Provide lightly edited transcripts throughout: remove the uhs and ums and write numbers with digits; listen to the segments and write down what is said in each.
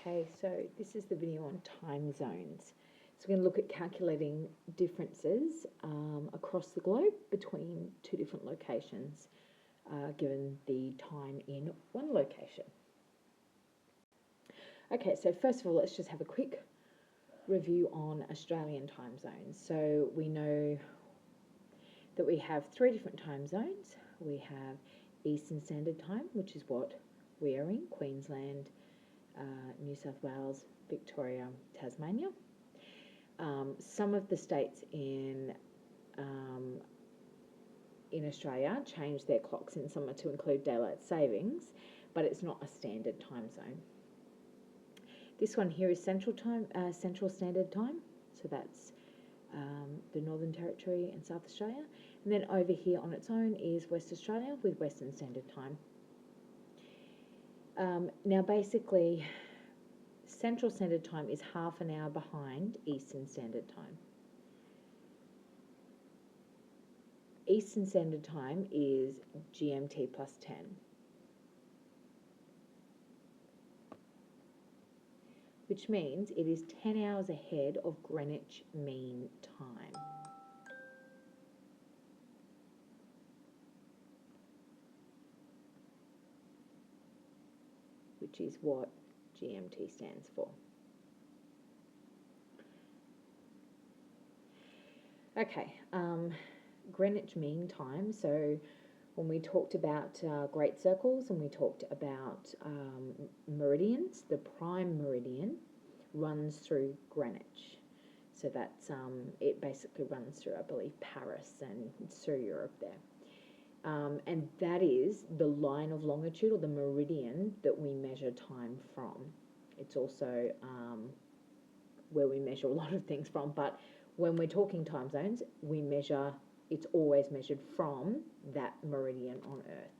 Okay, so this is the video on time zones. So we're going to look at calculating differences across the globe between two different locations, given the time in one location. Okay, so first of all, let's just have a quick review on Australian time zones. So we know that we have three different time zones. We have Eastern Standard Time, which is what we are in, Queensland, New South Wales, Victoria, Tasmania. Some of the states in Australia change their clocks in summer to include daylight savings, but it's not a standard time zone. This one here is Central Standard Time, so that's the Northern Territory and South Australia. And then over here on its own is West Australia with Western Standard Time. Now basically, Central Standard Time is half an hour behind Eastern Standard Time. Eastern Standard Time is GMT plus 10. Which means it is 10 hours ahead of Greenwich Mean Time. Which is what GMT stands for. Okay, Greenwich Mean Time. So when we talked about great circles and we talked about meridians, the prime meridian runs through Greenwich. So that's it basically runs through, I believe, Paris and through Europe there. And that is the line of longitude or the meridian that we measure time from. It's also where we measure a lot of things from, but when we're talking time zones, it's always measured from that meridian on Earth.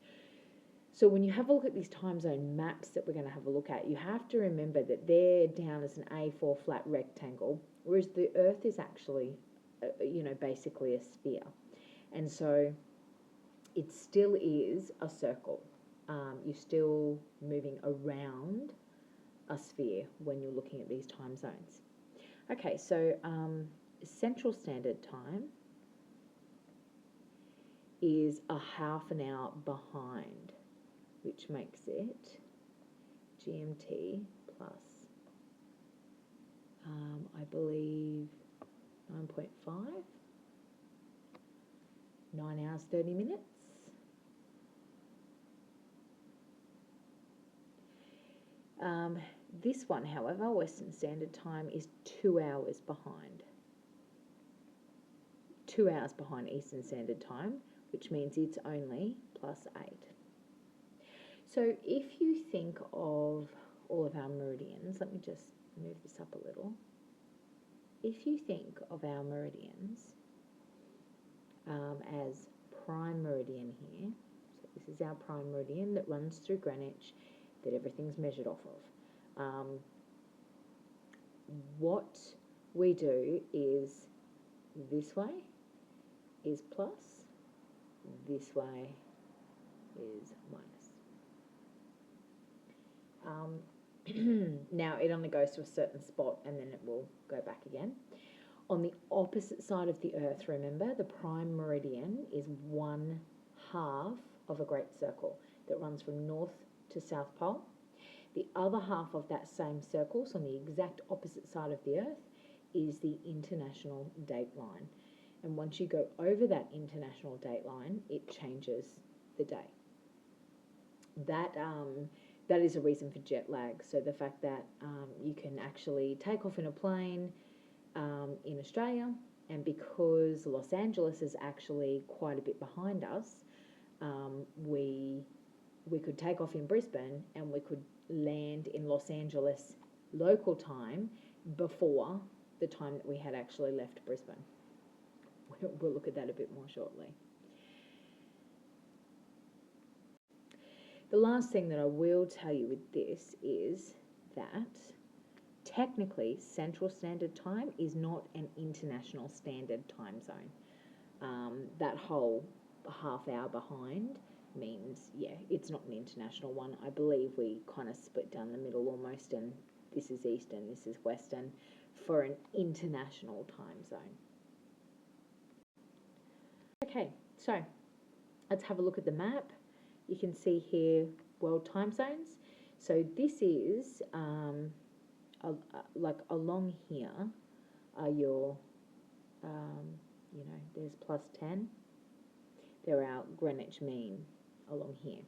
So when you have a look at these time zone maps that we're going to have a look at, you have to remember that they're down as an A4 flat rectangle, whereas the Earth is actually, basically a sphere. And so it still is a circle. You're still moving around a sphere when you're looking at these time zones. Okay, so Central Standard Time is a half an hour behind, which makes it GMT plus, I believe, 9.5, 9 hours, 30 minutes. This one, however, Western Standard Time, is 2 hours behind. 2 hours behind Eastern Standard Time, which means it's only plus 8. So if you think of all of our meridians, let me just move this up a little. If you think of our meridians as prime meridian here, so this is our prime meridian that runs through Greenwich, that everything's measured off of. What we do is this way is plus, this way is minus. Now it only goes to a certain spot and then it will go back again. On the opposite side of the Earth, remember, the prime meridian is 1/2 of a great circle that runs from north to south pole. The other half of that same circle, so on the exact opposite side of the Earth, is the international date line. And once you go over that international date line, it changes the day. That is a reason for jet lag. So the fact that you can actually take off in a plane in Australia, and because Los Angeles is actually quite a bit behind us, we could take off in Brisbane and we could land in Los Angeles local time before the time that we had actually left Brisbane. We'll look at that a bit more shortly. The last thing that I will tell you with this is that technically Central Standard Time is not an international standard time zone. That whole half hour behind means, yeah, it's not an international one. I believe we kind of split down the middle almost, and this is Eastern, this is Western, for an international time zone. Okay, so let's have a look at the map. You can see here world time zones. So this is like along here are your, there's +10. They're our Greenwich mean along here.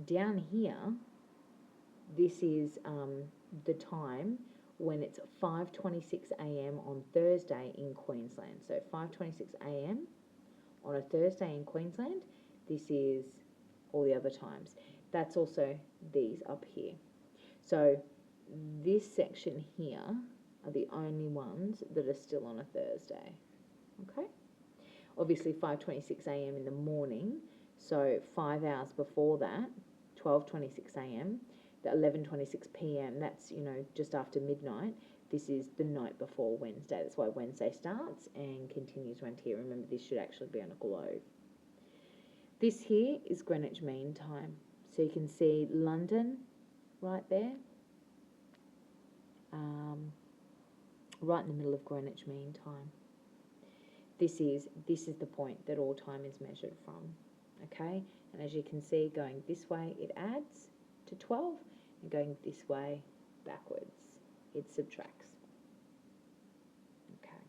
Down here, this is the time when it's 5:26 a.m. on Thursday in Queensland. So 5:26 a.m. on a Thursday in Queensland. This is all the other times. That's also these up here. So this section here are the only ones that are still on a Thursday. Okay? Obviously 5:26 a.m. in the morning, so 5 hours before that, 12:26 a.m., the 11:26 p.m., that's, just after midnight. This is the night before Wednesday. That's why Wednesday starts and continues around here. Remember, this should actually be on a globe. This here is Greenwich Mean Time. So you can see London right there, right in the middle of Greenwich Mean Time. This is the point that all time is measured from, okay? And as you can see, going this way, it adds to 12, and going this way, backwards, it subtracts. Okay.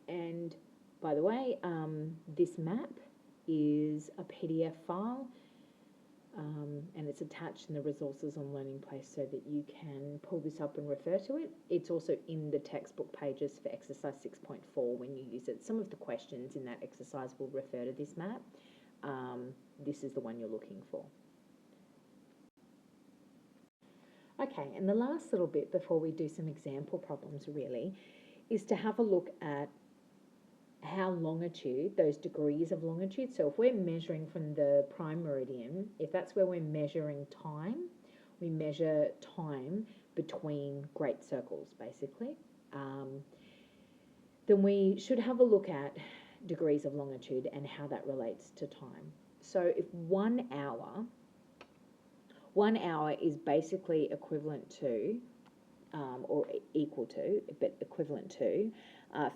And by the way, this map is a PDF file, and it's attached in the resources on Learning Place so that you can pull this up and refer to it. It's also in the textbook pages for exercise 6.4 when you use it. Some of the questions in that exercise will refer to this map. This is the one you're looking for. Okay, and the last little bit before we do some example problems really is to have a look at how longitude, those degrees of longitude, so if we're measuring from the prime meridian, if that's where we're measuring time, we measure time between great circles basically, then we should have a look at degrees of longitude and how that relates to time. So if 1 hour is basically equivalent to, or equal to, but equivalent to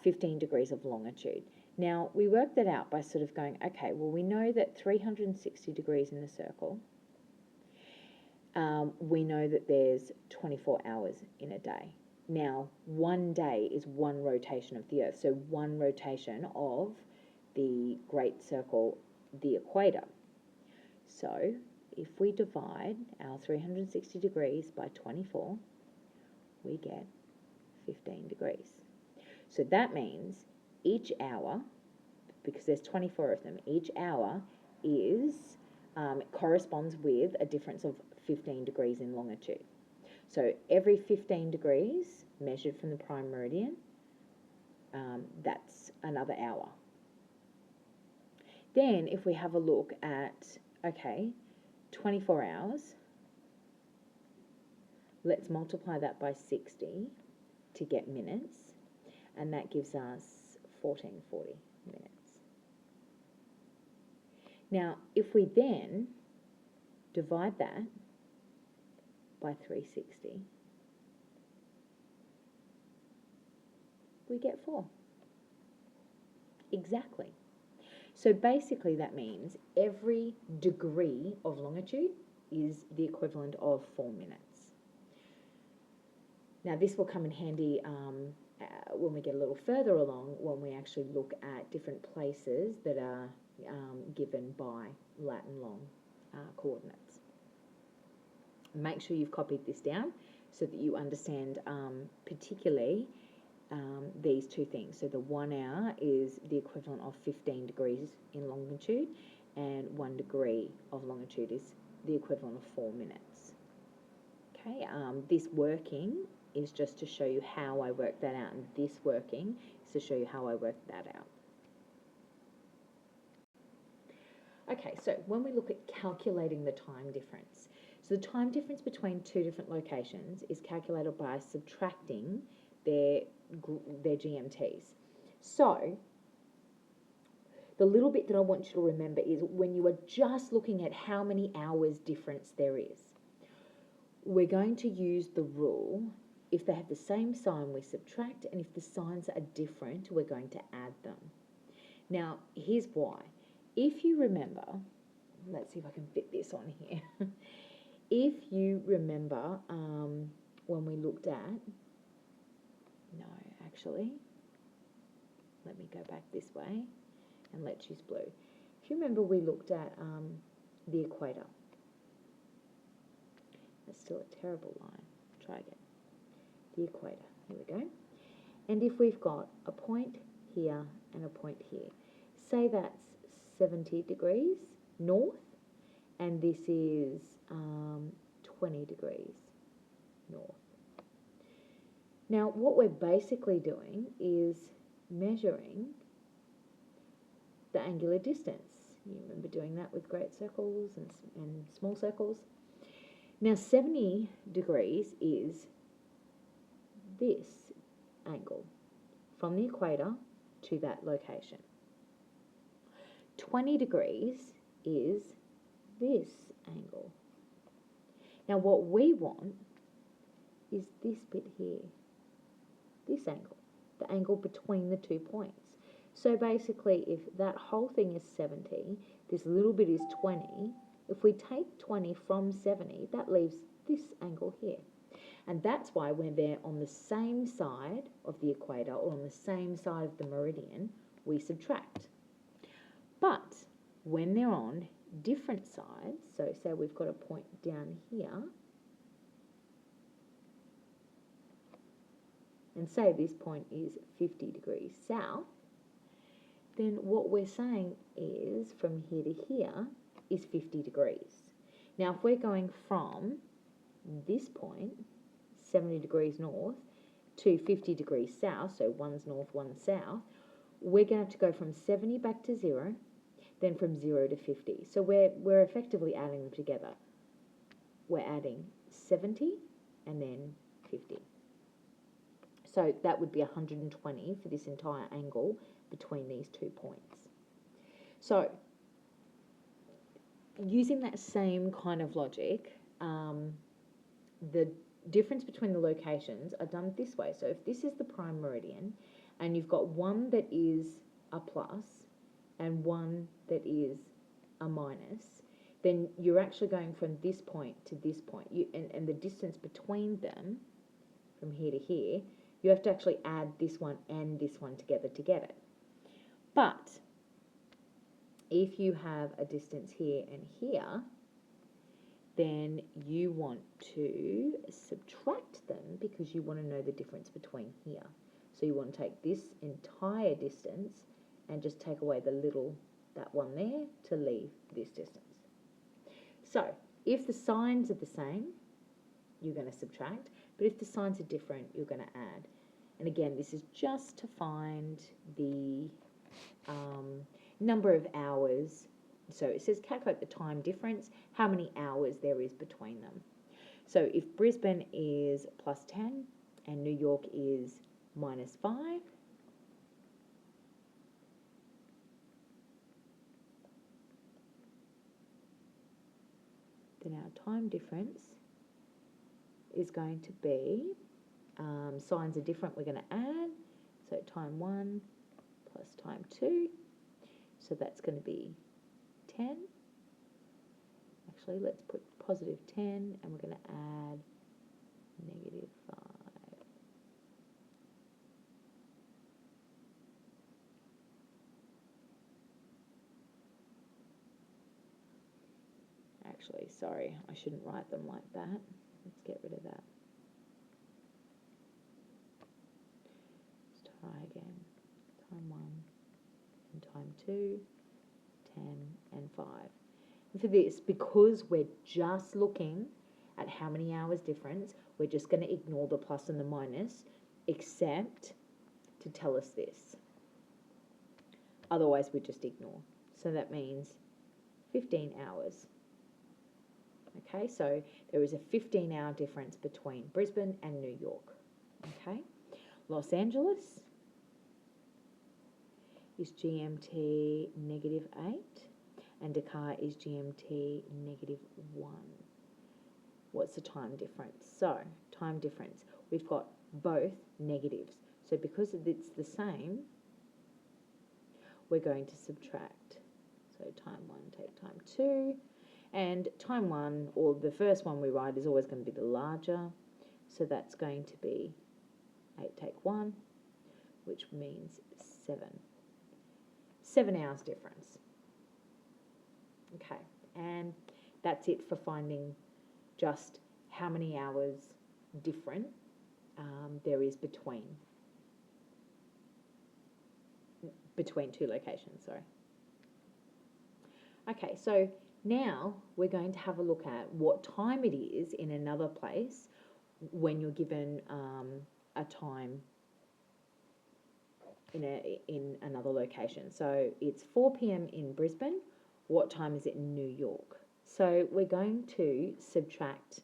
15 degrees of longitude. Now, we work that out by sort of going, okay, well, we know that 360 degrees in the circle, we know that there's 24 hours in a day. Now, 1 day is 1 rotation of the Earth, so 1 rotation of the great circle, the equator. So, if we divide our 360 degrees by 24, we get 15 degrees. So that means each hour, because there's 24 of them, each hour is corresponds with a difference of 15 degrees in longitude. So every 15 degrees measured from the prime meridian, that's another hour. Then if we have a look at, okay, 24 hours, let's multiply that by 60 to get minutes, and that gives us 1440 minutes. Now, if we then divide that by 360, we get 4. Exactly. So basically that means every degree of longitude is the equivalent of 4 minutes. Now this will come in handy when we get a little further along, when we actually look at different places that are given by Latin long coordinates. Make sure you've copied this down so that you understand particularly these two things. So the 1 hour is the equivalent of 15 degrees in longitude, and 1 degree of longitude is the equivalent of 4 minutes. Okay, this working is just to show you how I work that out, and this working is to show you how I work that out. Okay, so when we look at calculating the time difference, so the time difference between two different locations is calculated by subtracting their GMTs. So the little bit that I want you to remember is when you are just looking at how many hours difference there is, we're going to use the rule, if they have the same sign, we subtract, and if the signs are different, we're going to add them. Now, here's why. If you remember, let's see if I can fit this on here. If you remember when we looked at, no, actually, let me go back this way and let's use blue. If you remember, we looked at the equator. That's still a terrible line. Try again. The equator. Here we go. And if we've got a point here and a point here, say that's 70 degrees north, and this is 20 degrees north. Now, what we're basically doing is measuring the angular distance. You remember doing that with great circles and small circles. Now, 70 degrees is this angle from the equator to that location. 20 degrees is this angle. Now, what we want is this bit here, this angle, the angle between the 2 points. So basically, if that whole thing is 70, this little bit is 20, if we take 20 from 70, that leaves this angle here. And that's why when they're on the same side of the equator or on the same side of the meridian, we subtract. But when they're on different sides, so say we've got a point down here, and say this point is 50 degrees south, then what we're saying is from here to here is 50 degrees. Now, if we're going from this point, 70 degrees north, to 50 degrees south, so one's north, one's south, we're going to have to go from 70 back to 0, then from 0 to 50. So we're effectively adding them together. We're adding 70 and then 50. So that would be 120 for this entire angle between these 2 points. So using that same kind of logic, the difference between the locations are done this way. So if this is the prime meridian and you've got one that is a plus and one that is a minus, then you're actually going from this point to this point. And the distance between them from here to here, you have to actually add this one and this one together to get it. But if you have a distance here and here, then you want to subtract them because you want to know the difference between here. So you want to take this entire distance and just take away the little, that one there, to leave this distance. So if the signs are the same, you're going to subtract, but if the signs are different, you're going to add. And again, this is just to find the number of hours. So it says calculate the time difference, how many hours there is between them. So if Brisbane is plus 10 and New York is minus 5, then our time difference is going to be, signs are different, we're going to add, so time 1 plus time 2, so that's going to be 10. Actually, let's put positive 10 and we're going to add negative 5. Actually, sorry, I shouldn't write them like that. Let's get rid of that. Let's try again. Time 1 and time 2, 10 and 5. And for this, because we're just looking at how many hours difference, we're just going to ignore the plus and the minus, except to tell us this. Otherwise, we just ignore. So that means 15 hours. Okay, so there is a 15-hour difference between Brisbane and New York. Okay, Los Angeles is GMT -8 and Dakar is GMT -1. What's the time difference? So, time difference, we've got both negatives. So because it's the same, we're going to subtract. So time 1 take time 2, and time 1, or the first one we write, is always going to be the larger. So that's going to be 8 take 1, which means 7. 7 hours difference. Okay, and that's it for finding just how many hours different there is between two locations, sorry. Okay, so now we're going to have a look at what time it is in another place when you're given a time in another location. So it's 4 p.m. in Brisbane. What time is it in New York? So we're going to subtract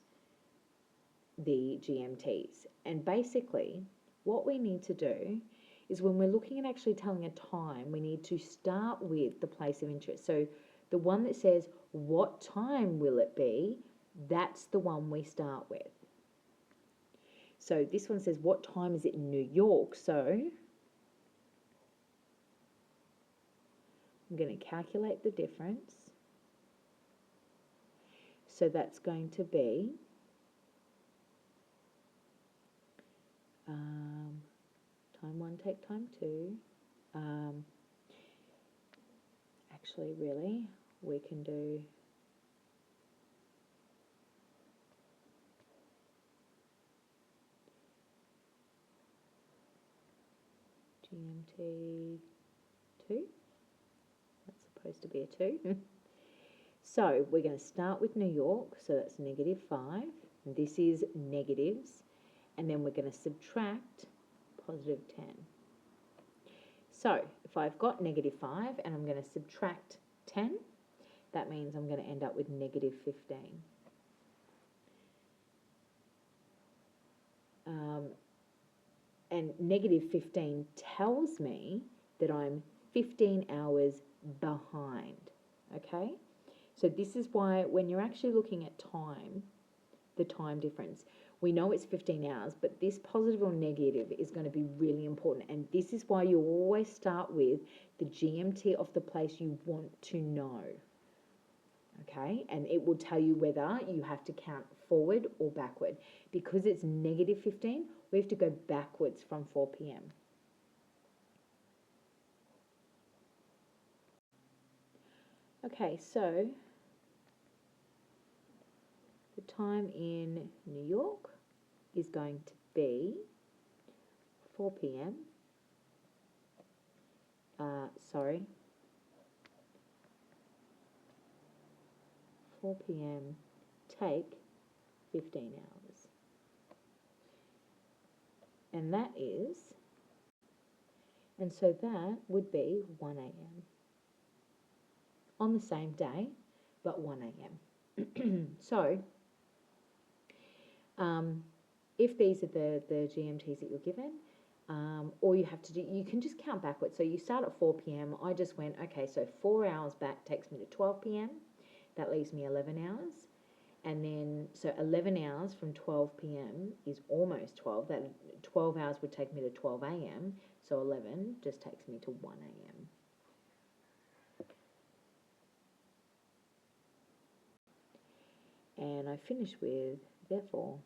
the GMTs. And basically, what we need to do is when we're looking at actually telling a time, we need to start with the place of interest. So the one that says, what time will it be? That's the one we start with. So this one says, what time is it in New York? So I'm going to calculate the difference. So that's going to be time 1 take time 2. Actually, really, we can do GMT 2. That's supposed to be a 2. So we're going to start with New York, so that's -5. This is negatives, and then we're going to subtract +10. So if I've got -5 and I'm going to subtract 10, that means I'm going to end up with -15. And -15 tells me that I'm 15 hours behind, okay? So this is why when you're actually looking at time, the time difference, we know it's 15 hours, but this positive or negative is going to be really important. And this is why you always start with the GMT of the place you want to know, okay? And it will tell you whether you have to count forward or backward. Because it's -15, we have to go backwards from 4 p.m. Okay, so the time in New York is going to be 4 p.m. 4 p.m. take 15 hours. And that is, and so that would be 1 a.m. on the same day, but 1 a.m. So, if these are the GMTs that you're given, all you have to do, you can just count backwards. So you start at 4 p.m. I just went, okay, so 4 hours back takes me to 12 p.m. That leaves me 11 hours. And then, so 11 hours from 12 p.m. is almost 12. That 12 hours would take me to 12 a.m. So 11 just takes me to 1 a.m. And I finish with, therefore,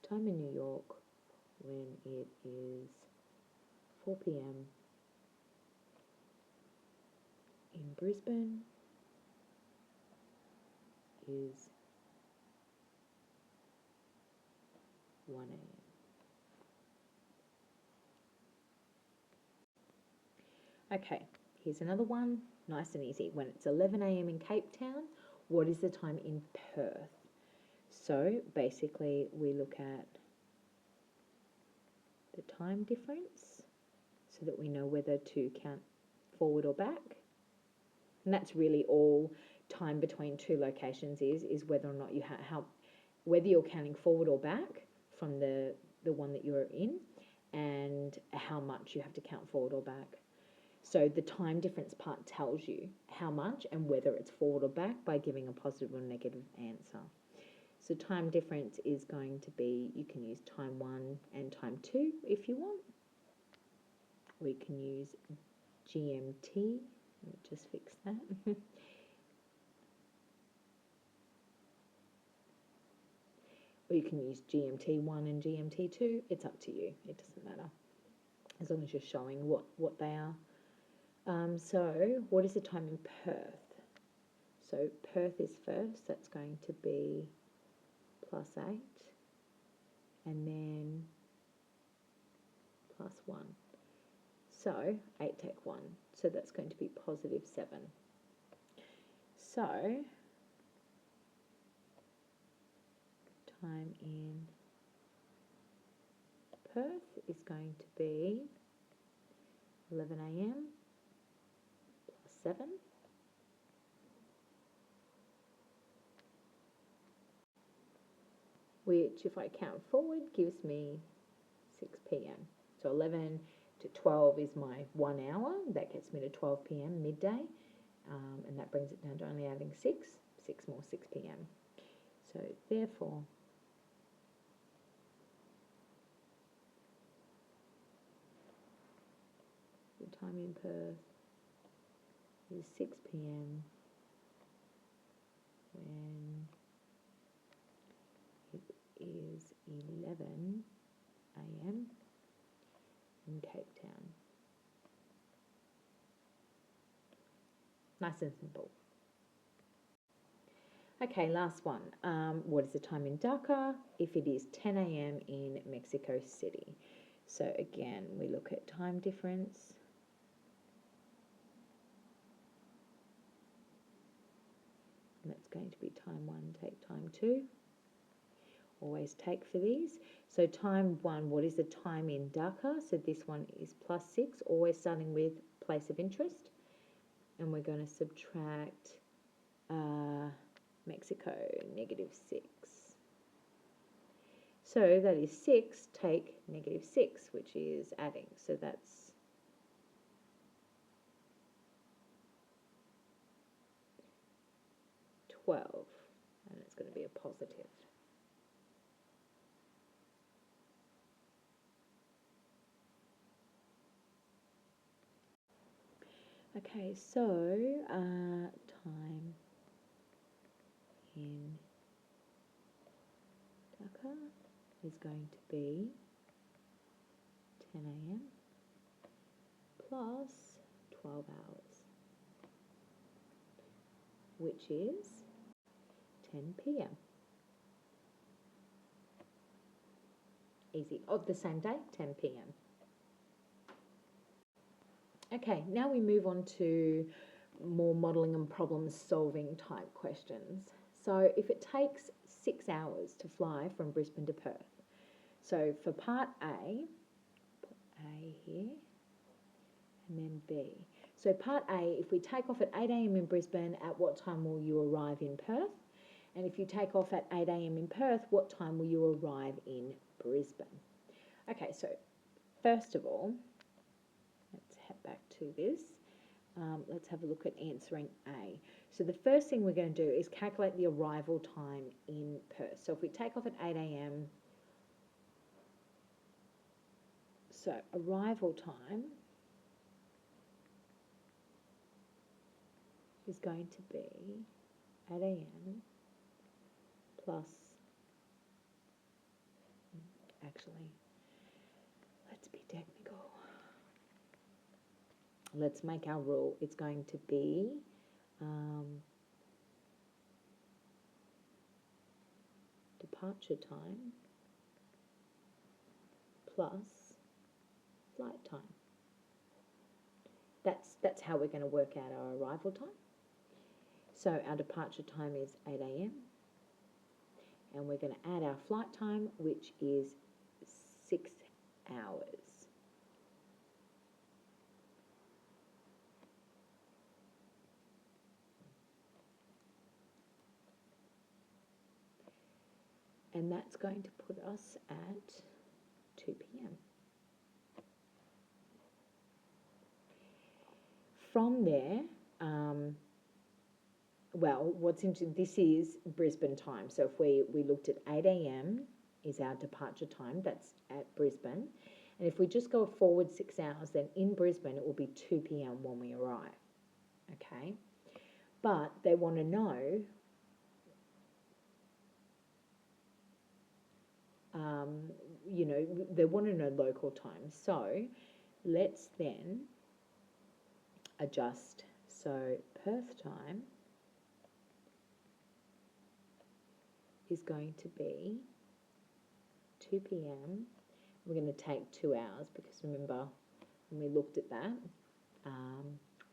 time in New York when it is 4 p.m. in Brisbane is 1 a.m. Okay, here's another one, nice and easy. When it's 11 a.m. in Cape Town, what is the time in Perth? So basically we look at the time difference so that we know whether to count forward or back. And that's really all time between two locations is whether or not you whether you're counting forward or back from the one that you're in, and how much you have to count forward or back. So the time difference part tells you how much and whether it's forward or back by giving a positive or negative answer. So time difference is going to be, you can use time 1 and time 2 if you want. We can use GMT. Let me just fix that. Or you can use GMT1 and GMT2. It's up to you. It doesn't matter, as long as you're showing what they are. So what is the time in Perth? So Perth is first. That's going to be +8. And then +1. So 8 take 1. So that's going to be +7. So time in Perth is going to be 11 a.m. +7. Which, if I count forward, gives me 6 p.m. So 11 to 12 is my 1 hour. That gets me to 12 p.m. midday. And that brings it down to only adding 6 more 6 p.m. So therefore, the time in Perth is 6 p.m. when it is 11 a.m. in Cape Town. Nice and simple. Okay, last one. What is the time in Dhaka if it is 10 a.m. in Mexico City? So again, we look at time difference. And that's going to be time 1, take time 2. Always take for these. So time 1, what is the time in Dhaka? So this one is +6, always starting with place of interest. And we're going to subtract Mexico, -6. So that is 6, take -6, which is adding. So that's 12, and it's going to be a positive. Okay, so time in Dhaka is going to be 10 a.m. plus 12 hours, which is 10 p.m. Easy. Of the same day, 10 p.m. Okay, now we move on to more modelling and problem solving type questions. So if it takes 6 hours to fly from Brisbane to Perth, so for part A, put A here, and then B. So part A, if we take off at 8 a.m. in Brisbane, at what time will you arrive in Perth? And if you take off at 8 a.m. in Perth, what time will you arrive in Brisbane? Okay, so first of all, let's head back to this. Let's have a look at answering A. So the first thing we're going to do is calculate the arrival time in Perth. So if we take off at 8 a.m., so arrival time is going to be 8 a.m. plus, actually, let's be technical. Let's make our rule. It's going to be departure time plus flight time. That's how we're going to work out our arrival time. So our departure time is 8 a.m. and we're going to add our flight time, which is 6 hours. and that's going to put us at 2 p.m. From there, well, what's interesting, this is Brisbane time. So if we looked at 8 a.m. is our departure time, that's at Brisbane. And if we just go forward 6 hours, then in Brisbane it will be 2 p.m. when we arrive. Okay? But they want to know they want to know local time. So let's then adjust. So Perth time is going to be 2 p.m. We're going to take 2 hours because remember when we looked at that,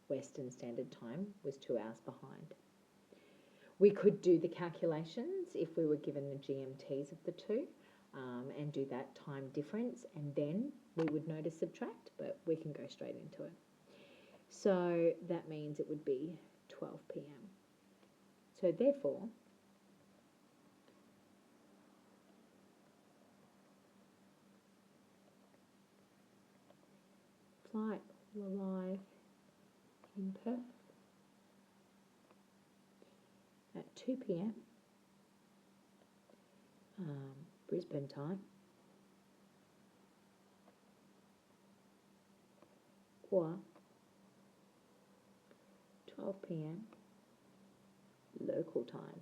Western Standard Time was 2 hours behind. We could do the calculations if we were given the GMTs of the two and do that time difference, and then we would know to subtract, but we can go straight into it. So that means it would be 12 p.m. So therefore, flight will arrive in Perth at 2 p.m. Brisbane time, or 12 p.m. local time.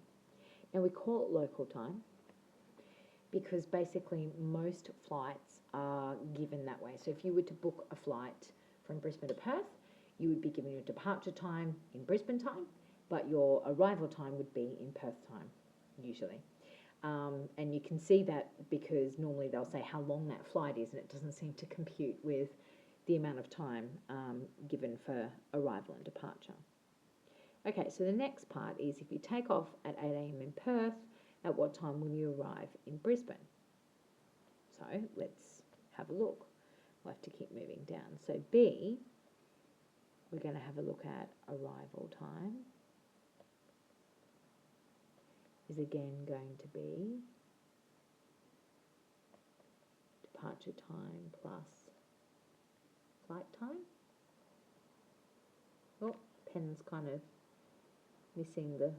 Now we call it local time because basically most flights are given that way. So if you were to book a flight from Brisbane to Perth, you would be given your departure time in Brisbane time, but your arrival time would be in Perth time, usually. And you can see that because normally they'll say how long that flight is, and it doesn't seem to compute with the amount of time given for arrival and departure. Okay, so the next part is if you take off at 8 a.m. in Perth, at what time will you arrive in Brisbane? So let's have a look. We'll have to keep moving down. So B, we're going to have a look at arrival time. Is again going to be departure time plus flight time. Oh, pen's kind of missing the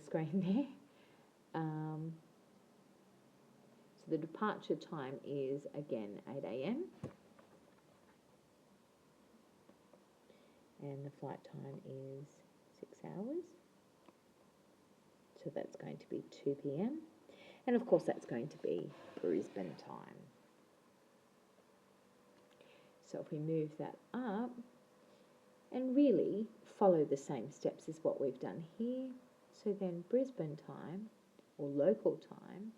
screen there. So the departure time is again 8 a.m. and the flight time is 6 hours. So that's going to be 2 p.m. And of course that's going to be Brisbane time. So if we move that up and really follow the same steps as what we've done here. So then Brisbane time or local time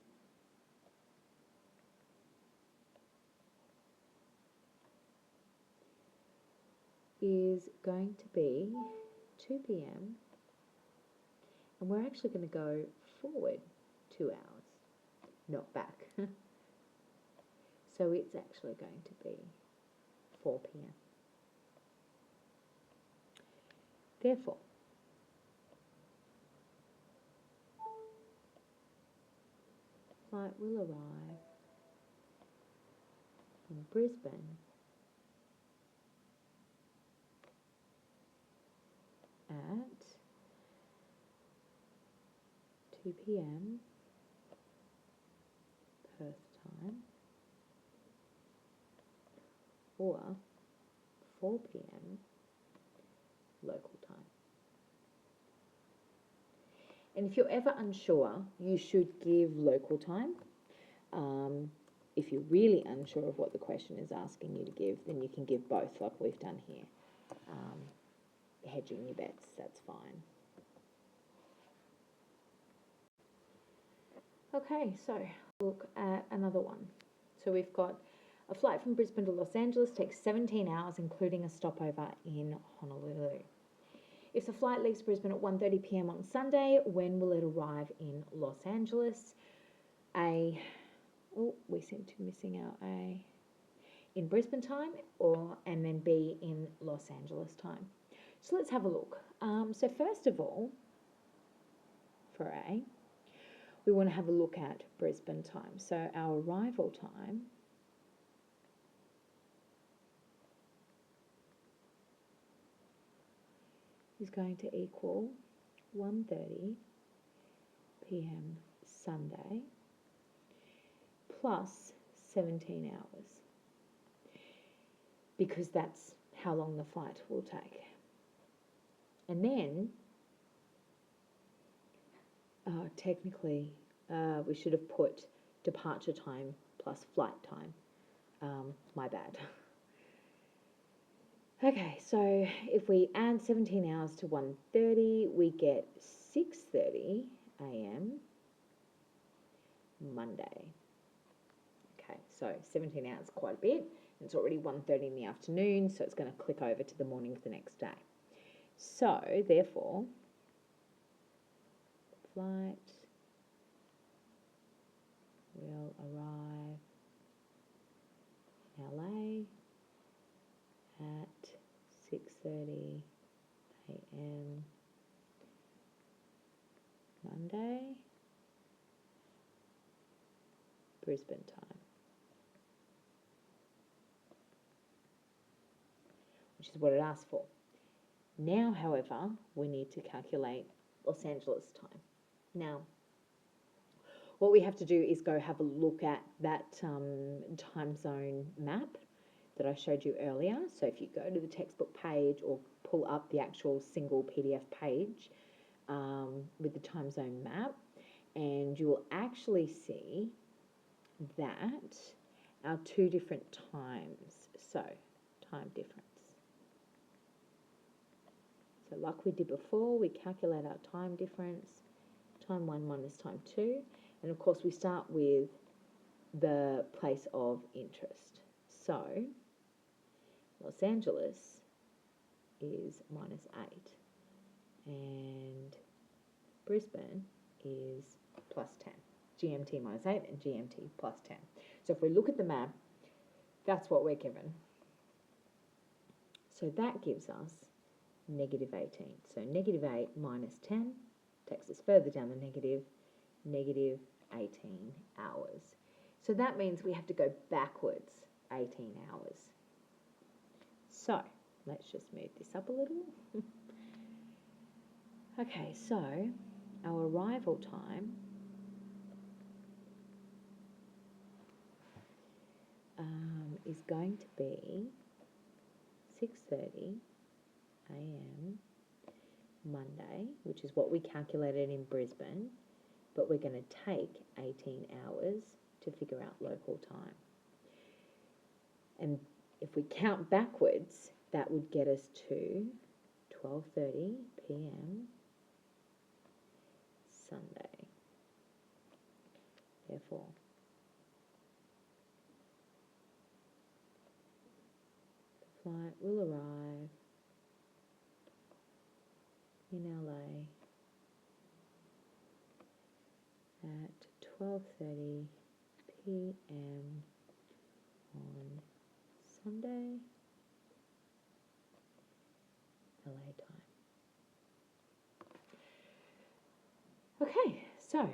is going to be 2 p.m. and we're actually going to go forward 2 hours, not back. So it's actually going to be 4 p.m. Therefore, flight will arrive in Brisbane at 2 p.m. Perth time or 4 p.m. local time. And if you're ever unsure, you should give local time. If you're really unsure of what the question is asking you to give, then you can give both like we've done here. Hedging your bets, that's fine. Okay, so look at another one. So we've got a flight from Brisbane to Los Angeles takes 17 hours, including a stopover in Honolulu. If the flight leaves Brisbane at 1:30 p.m. on Sunday, when will it arrive in Los Angeles? A, oh, we seem to be missing our A. In Brisbane time, and then B in Los Angeles time. So let's have a look. So first of all, for A, we want to have a look at Brisbane time. So our arrival time is going to equal 1:30 p.m. Sunday plus 17 hours, because that's how long the flight will take. And then, technically, we should have put departure time plus flight time. My bad. Okay, so if we add 17 hours to 1:30, we get 6:30 a.m. Monday. Okay, so 17 hours, quite a bit. It's already 1:30 in the afternoon, so it's going to click over to the morning of the next day. So, therefore, flight will arrive in LA at 6:30 a.m. Monday, Brisbane time, which is what it asked for. Now, however, we need to calculate Los Angeles time. Now, what we have to do is go have a look at that time zone map that I showed you earlier. So if you go to the textbook page or pull up the actual single PDF page with the time zone map, and you will actually see that our two different times. So time difference. So like we did before, we calculate our time difference, time 1 minus time 2, and of course we start with the place of interest. So Los Angeles is -8 and Brisbane is +10. GMT -8 and GMT +10. So if we look at the map, that's what we're given. So that gives us -18. So -8 minus 10 takes us further down the -18 hours. So that means we have to go backwards 18 hours. So let's just move this up a little. Okay, so our arrival time is going to be 6:30 a.m. Monday, which is what we calculated in Brisbane, but we're going to take 18 hours to figure out local time. And if we count backwards, that would get us to 12:30 p.m. Sunday. Therefore, the flight will arrive in LA at 12:30 p.m. on Sunday, LA time. Okay, so,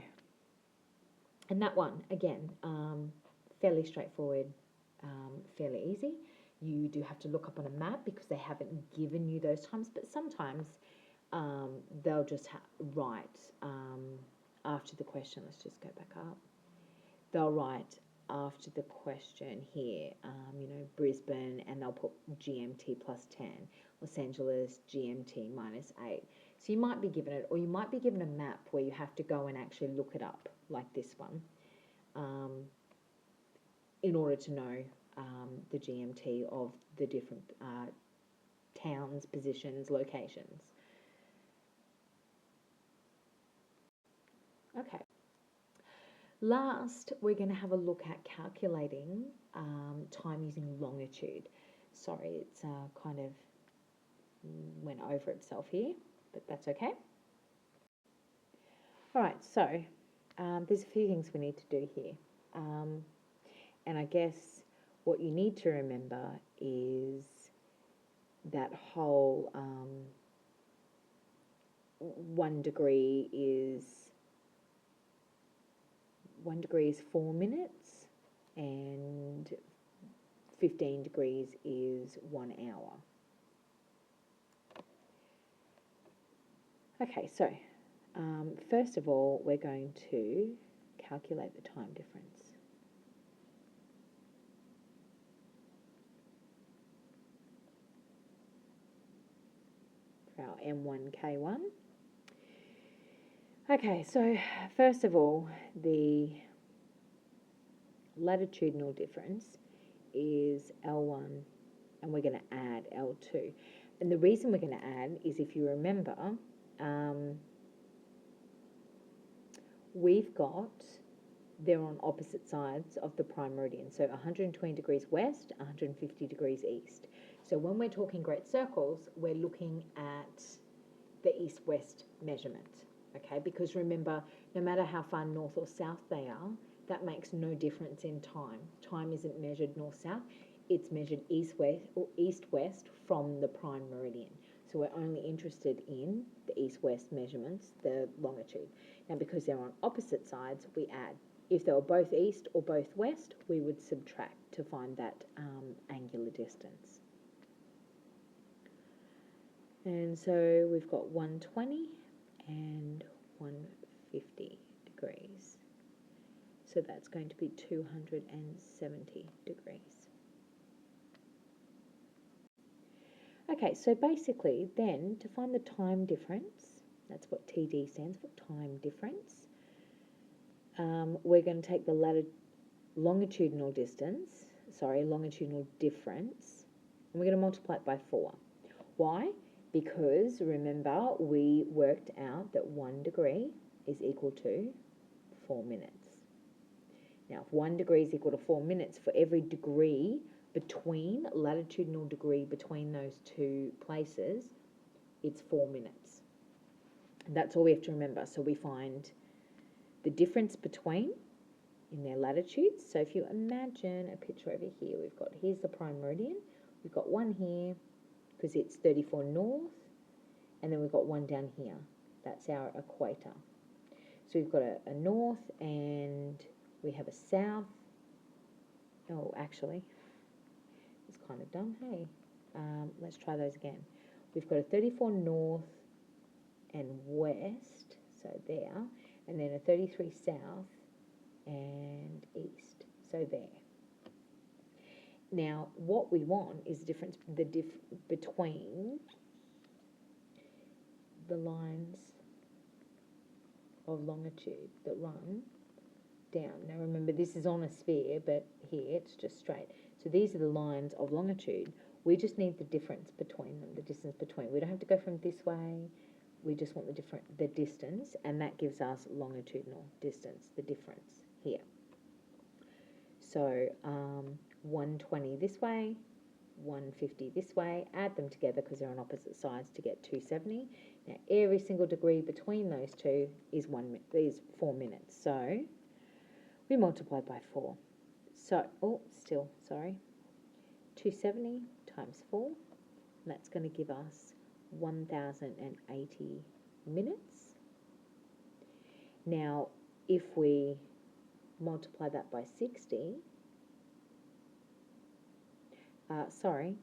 and that one, again, fairly straightforward, fairly easy. You do have to look up on a map because they haven't given you those times, but sometimes they'll just write after the question. Let's just go back up. They'll write after the question here, Brisbane, and they'll put GMT +10, Los Angeles GMT -8. So you might be given it, or you might be given a map where you have to go and actually look it up, like this one, in order to know the GMT of the different towns, positions, locations. Okay. Last, we're going to have a look at calculating time using longitude. Sorry, it's kind of went over itself here, but that's okay. All right, so there's a few things we need to do here. And I guess what you need to remember is that whole 1 degree is 1 degree is 4 minutes, and 15 degrees is 1 hour. Okay, so first of all, we're going to calculate the time difference. For our M1K1. Okay, so first of all, the latitudinal difference is L1, and we're going to add L2. And the reason we're going to add is, if you remember, we've got, they're on opposite sides of the prime meridian. So 120 degrees west, 150 degrees east. So when we're talking great circles, we're looking at the east-west measurement, okay? Because remember, no matter how far north or south they are, that makes no difference in time. Time isn't measured north-south, it's measured east-west or east-west from the prime meridian. So we're only interested in the east-west measurements, the longitude. Now, because they're on opposite sides, we add. If they were both east or both west, we would subtract to find that angular distance. And so we've got 120 and 150 degrees. So that's going to be 270 degrees. Okay, so basically then, to find the time difference, that's what TD stands for, time difference, we're going to take the longitudinal difference, and we're going to multiply it by 4. Why? Because, remember, we worked out that 1 degree is equal to 4 minutes. Now, if 1 degree is equal to 4 minutes, for every degree between, latitudinal degree between those two places, it's 4 minutes. And that's all we have to remember. So we find the difference between in their latitudes. So if you imagine a picture over here, here's the prime meridian. We've got one here because it's 34 north, and then we've got one down here. That's our equator. So we've got a north and we have a south. Oh, actually, it's kind of dumb, hey. Let's try those again. We've got a 34 north and west, so there, and then a 33 south and east, so there. Now, what we want is the difference between the lines of longitude that run down. Now remember, this is on a sphere, but here it's just straight. So these are the lines of longitude. We just need the difference between them, the distance between. We don't have to go from this way. We just want the distance, and that gives us longitudinal distance, the difference here. So 120 this way, 150 this way, add them together because they're on opposite sides to get 270. Now every single degree between those two is 4 minutes. So we multiply by 4. So, 270 times 4, that's going to give us 1,080 minutes. Now, if we multiply that by 60,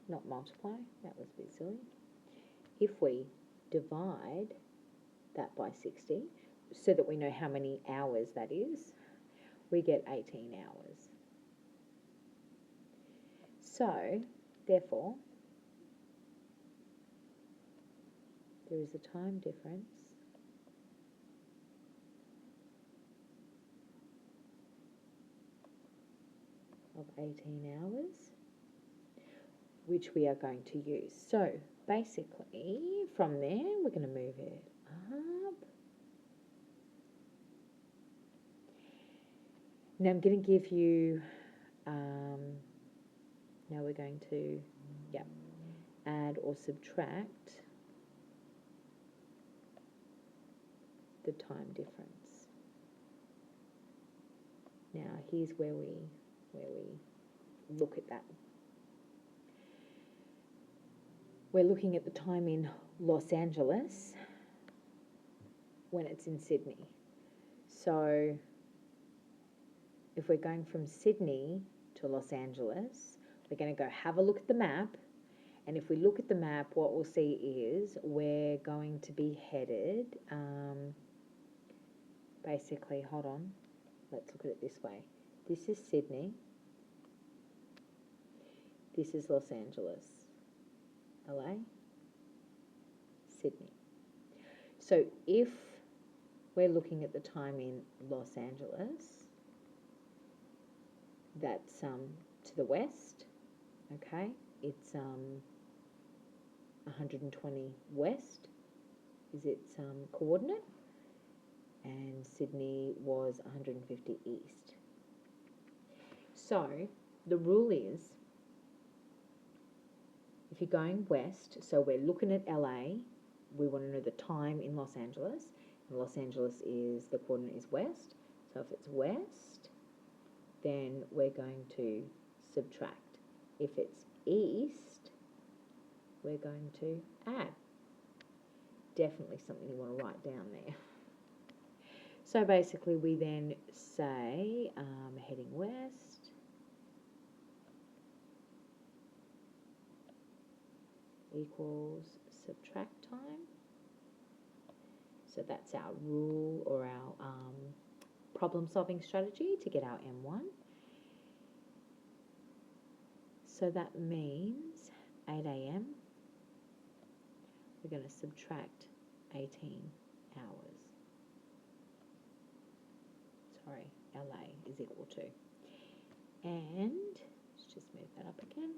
not multiply, that was a bit silly. If we divide that by 60, so that we know how many hours that is, we get 18 hours. So, therefore, there is a time difference of 18 hours, which we are going to use. So, basically, from there, we're going to move it up. Now, I'm going to give you, now we're going to, add or subtract the time difference. Now, here's where we look at that. We're looking at the time in Los Angeles when it's in Sydney. So if we're going from Sydney to Los Angeles, we're going to go have a look at the map. And if we look at the map, what we'll see is we're going to be headed, basically, hold on, let's look at it this way. This is Sydney. This is Los Angeles. LA, Sydney. So if we're looking at the time in Los Angeles, that's to the west, okay? It's 120 west is its coordinate, and Sydney was 150 east. So the rule is, if you're going west, so we're looking at LA, we want to know the time in Los Angeles, and Los Angeles is, the coordinate is west, so if it's west, then we're going to subtract. If it's east, we're going to add. Definitely something you want to write down there. So basically we then say heading west equals subtract time. So that's our rule or our problem solving strategy to get our M1. So that means 8 a.m. we're going to subtract 18 hours. Sorry, LA is equal to. And let's just move that up again.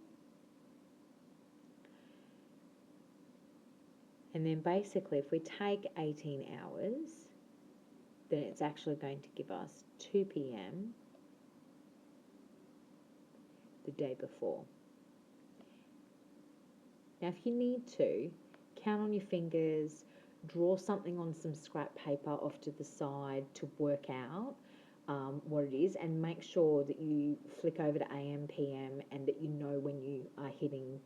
And then basically if we take 18 hours, then it's actually going to give us 2 p.m. the day before. Now if you need to, count on your fingers, draw something on some scrap paper off to the side to work out what it is, and make sure that you flick over to AM, PM, and that you know when you are hitting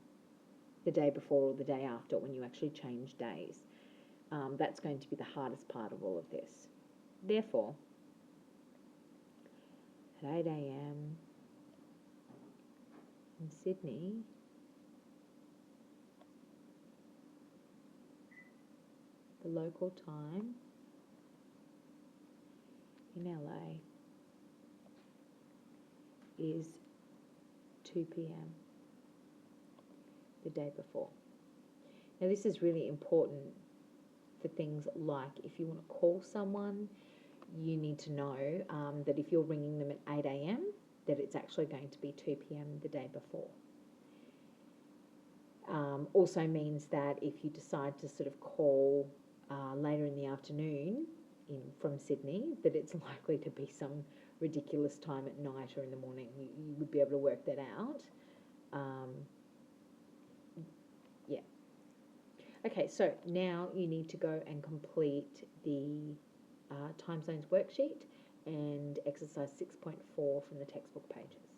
the day before or the day after when you actually change days. That's going to be the hardest part of all of this. Therefore, at 8 a.m. in Sydney, the local time in LA is 2 p.m. the day before. Now this is really important for things like if you want to call someone, you need to know that if you're ringing them at 8 a.m. that it's actually going to be 2 p.m. the day before. Also means that if you decide to sort of call later in the afternoon from Sydney, that it's likely to be some ridiculous time at night or in the morning. You would be able to work that out. Yeah. Okay, so now you need to go and complete the time zones worksheet and exercise 6.4 from the textbook pages.